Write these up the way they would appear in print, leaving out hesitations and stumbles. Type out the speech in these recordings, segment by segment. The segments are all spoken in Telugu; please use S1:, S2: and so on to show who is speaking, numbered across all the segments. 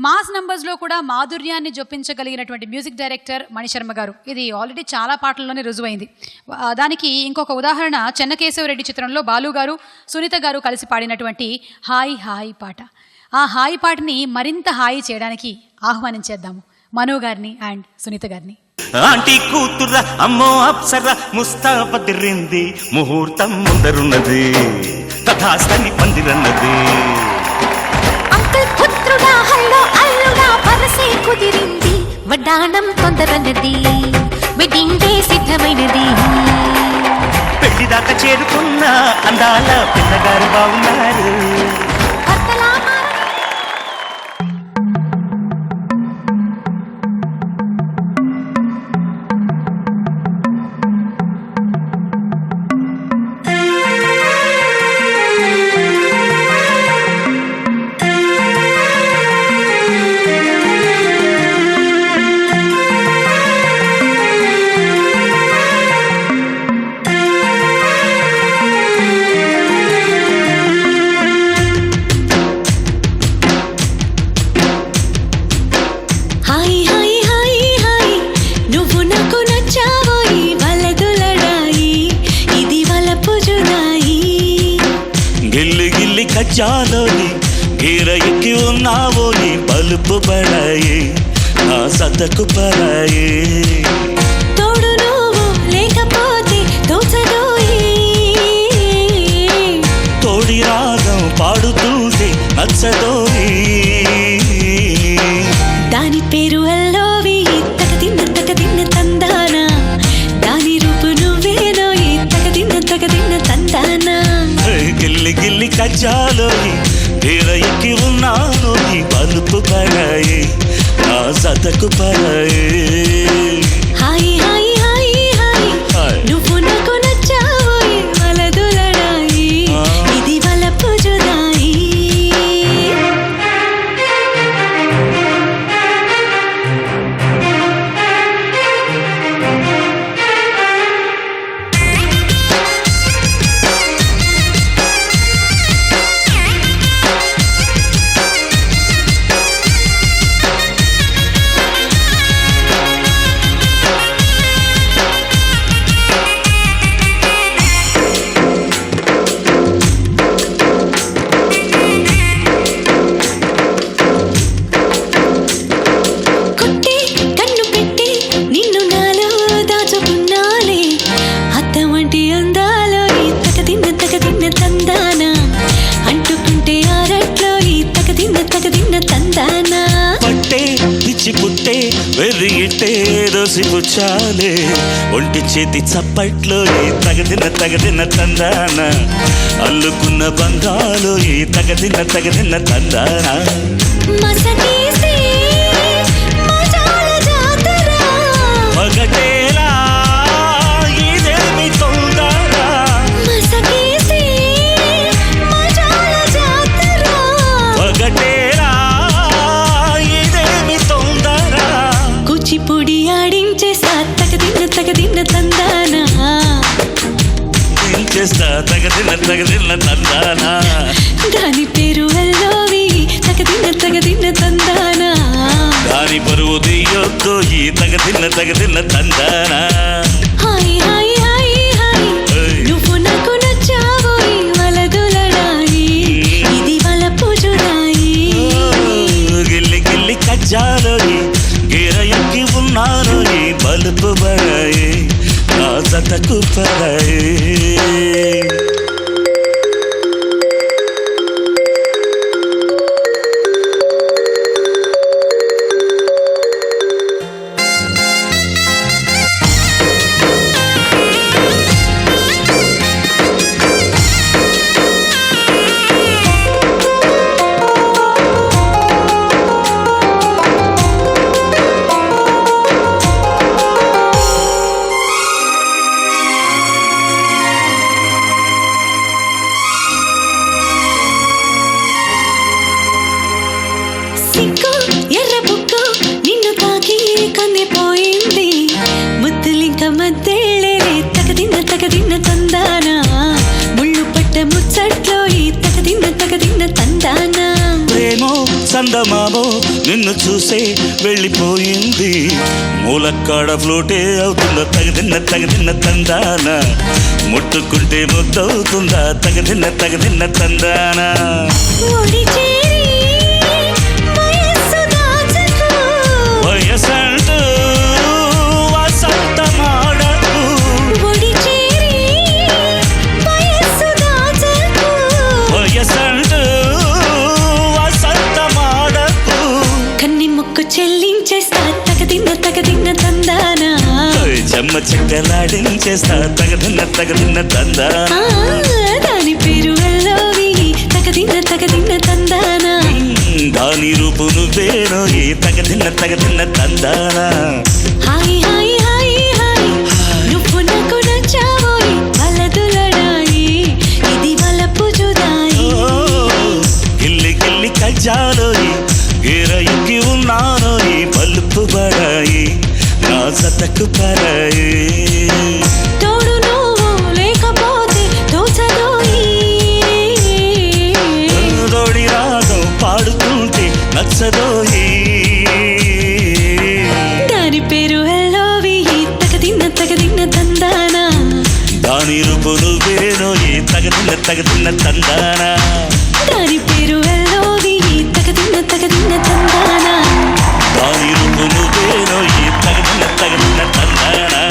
S1: మాస్ నంబర్స్లో కూడా మాధుర్యాన్ని జొప్పించగలిగినటువంటి మ్యూజిక్ డైరెక్టర్ మణిశర్మ గారు. ఇది ఆల్రెడీ చాలా పాటల్లోనే రుజువైంది. దానికి ఇంకొక ఉదాహరణ చెన్నకేశవరెడ్డి చిత్రంలో బాలు గారు సునీత గారు కలిసి పాడినటువంటి హాయ్ హాయ్ పాట. ఆ హాయ్ పాటని మరింత హాయి చేయడానికి ఆహ్వానించేద్దాము మనో గారిని అండ్ సునీత గారిని.
S2: ఆంటీ కూతుర అమ్మో అప్సర ముస్తాబదిరింది ముహూర్తం ముందరున్నది తథాస్తని పందిరన్నది
S3: కుదిరింది వడ్డాణం తొందరన్నది వెడ్డింగ్ డే సిద్ధమైనది
S2: పెళ్లిదాకా చేరుకున్న అందాల పిల్లగారు బాగున్నారు. కచ్చాలోని గీర ఎక్కి ఉన్నావోని బలుపు పడాయి నా సతకు పడాయి
S3: తోడు నువ్వు లేకపోతే తోచదోయి
S2: తోడి రాగం పాడుతుంటే నచ్చదోయి
S3: దాని పేరు అల్లోవి తగదిన్న తందానా దాని రూపు నువ్వేనోయి తగదిన్న తందానా
S2: గిల్లి గిల్లి కచ్చాలోని గీర ఎక్కి ఉన్నానోని బలుపు పడాయి నా సతకు పడాయి
S3: హాయ్ హాయ్ హాయ్ హాయ్ నువ్వు నాకు నచ్చావోయ్ వలదులడాయి ఇది వలపు జుదాయి పుట్టే వెర్రిగిట్టే దోసి పుచ్చాలే ఒంటి చేతి చప్పట్లో తగదిన తందాన అల్లుకున్న బంగాలో తగదిన తందాన మగటేలా ఇదేమి తొందరా మగటేలా కూచిపూడి ఆడించే తగదిన్న తందానా
S2: చేస్తా తగదిన తందానా
S3: దాని పేరు అల్లోవి తగదిన్న తందానా
S2: దాని పరువు దియ్యొద్దు ఈ తగదిన తందానా
S3: హాయ్ హాయ్ హాయ్ హాయ్ నువ్వు నాకు నచ్చావోయ్ వలదులడాయి ఇది వలపు జుదాయి
S2: గిల్లి గిల్లి కచ్చాలోని గీర ఎక్కి ఉన్నారోని బలుపు పడాయి నా సతకు పడాయి చందమామో నిన్ను చూసే వెళ్ళిపోయింది. మూలక్కాడ ఫ్లోటే అవుతుందా తగదిన్న తందాన, ముట్టుకుంటే ముద్దవుతుందా తగదిన్న తందాన. వయసంటూ వసంతమాడకు, వయసంటూ వసంతమాడకు.
S3: కన్ని ముక్కు చెల్లించేస్తా తగదిన్న తందానా,
S2: చెమ్మ చెక్కలాడించేస్తా తగదిన్న తందానా.
S3: దాని పేరు ఎల్లోవి తగదిన్న తందానా,
S2: దాని రూపు నువ్వేనో ఈ తగదిన్న తందానా.
S3: హాయ్ హాయ్ హాయ్ హాయ్ నువ్వు నాకు నచ్చావోయ్ వలదులడాయి, ఇది వలపు జుదాయి.
S2: గిల్లి గిల్లి కజ్జాలోయి గీర ఎక్కి ఉన్నానోయి, బలుపు బడాయి నా జతకు పరాయి.
S3: తోడు నువ్వు లేకపోతే తోచదోయి,
S2: తోడి రాగం పాడుతుంటే నచ్చదోయి.
S3: దాని పేరు ఎల్లోవి తగదిన్న తందానా,
S2: దాని రూపు నువ్వేనోయి తగదిన్న తందానా.
S3: దాని పేరు ఎల్లోవి తగదిన్న తందానా.
S2: దాని రూపు నువ్వేనోయి తగదిన్న తందానా.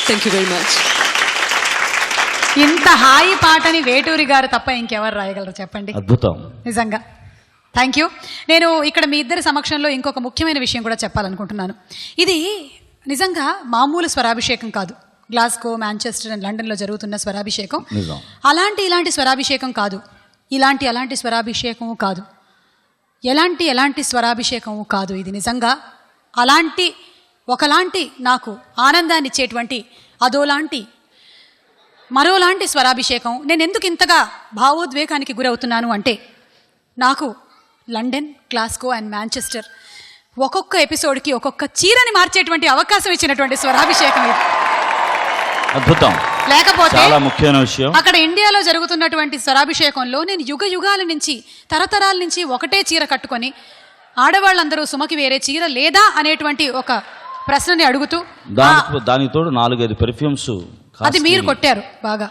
S3: Thank you very much.
S1: ఇంత హాయి పాటని వేటూరి గారు తప్ప ఇంకెవరు రాయగలరు చెప్పండి?
S4: అద్భుతం,
S1: నిజంగా థ్యాంక్ యూ. నేను ఇక్కడ మీ ఇద్దరి సమక్షంలో ఇంకొక ముఖ్యమైన విషయం కూడా చెప్పాలనుకుంటున్నాను. ఇది నిజంగా మామూలు స్వరాభిషేకం కాదు. గ్లాస్గో, మాంచెస్టర్ అండ్ లండన్లో జరుగుతున్న స్వరాభిషేకం ఇలాంటి స్వరాభిషేకం కాదు. అలాంటి స్వరాభిషేకము కాదు. ఎలాంటి స్వరాభిషేకము కాదు. ఇది నిజంగా ఒకలాంటి నాకు ఆనందాన్ని ఇచ్చేటువంటి అదోలాంటి మరోలాంటి స్వరాభిషేకం. నేను ఎందుకు ఇంతగా భావోద్వేగానికి గురవుతున్నాను అంటే, నాకు లండన్, గ్లాస్గో అండ్ మాంచెస్టర్ ఒక్కొక్క ఎపిసోడ్కి ఒక్కొక్క చీరని మార్చేటువంటి అవకాశం ఇచ్చినటువంటి స్వరాభిషేకం ఇది.
S4: అద్భుతం.
S1: లేకపోతే
S4: చాలా ముఖ్యమైన విషయం,
S1: అక్కడ ఇండియాలో జరుగుతున్నటువంటి స్వరాభిషేకంలో నేను యుగాల నుంచి తరతరాల నుంచి ఒకటే చీర కట్టుకొని ఆడవాళ్ళందరూ సుమకి వేరే చీర లేదా అనేటువంటి ఒక ప్రశ్నని అడుగుతూ
S4: దానికి తోడు 4-5 పెర్ఫ్యూమ్స్
S1: అది మీరు కొట్టారు బాగా.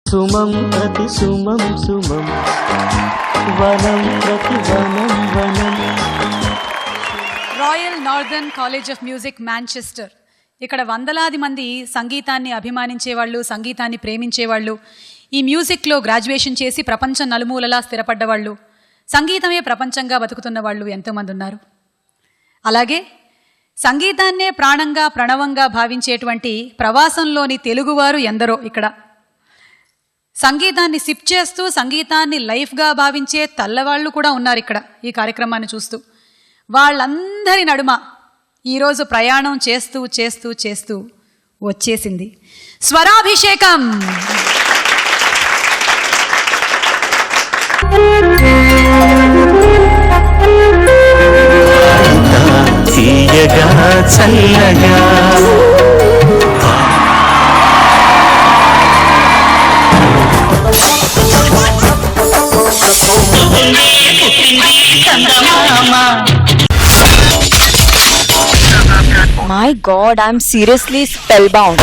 S5: సుమం ప్రతి సుమం సుమం వనం ప్రతి వనం వనం.
S1: Royal northern college of music, Manchester. ఇక్కడ వందలాది మంది సంగీతాన్ని అభిమానించేవాళ్ళు, సంగీతాన్ని ప్రేమించేవాళ్ళు, ఈ మ్యూజిక్లో గ్రాడ్యుయేషన్ చేసి ప్రపంచం నలుమూలలా స్థిరపడ్డవాళ్ళు, సంగీతమే ప్రపంచంగా బతుకుతున్న వాళ్ళు ఎంతోమంది ఉన్నారు. అలాగే సంగీతాన్నే ప్రాణంగా ప్రణవంగా భావించేటువంటి ప్రవాసంలోని తెలుగువారు ఎందరో ఇక్కడ. సంగీతాన్ని సిప్ చేస్తూ సంగీతాన్ని లైఫ్గా భావించే తల్లవాళ్ళు కూడా ఉన్నారు ఇక్కడ ఈ కార్యక్రమాన్ని చూస్తూ. వాళ్ళందరి నడుమ ఈరోజు ప్రయాణం చేస్తూ చేస్తూ చేస్తూ వచ్చేసింది స్వరాభిషేకం.
S5: తీయగా చల్లగా
S6: My God, I'm seriously spellbound.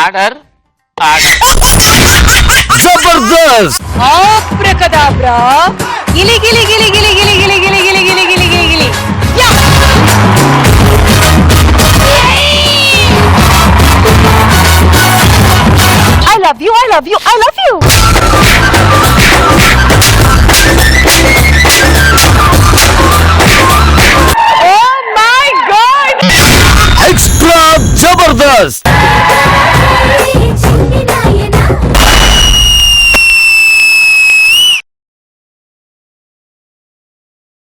S7: Order
S4: Jabardasth.
S6: Abracadabra. Gili gili gili gili gili gili gili gili gili gili gili gili. Yeah. I love you. I love you. I love you. Oh my God.
S4: Extra Jabardast.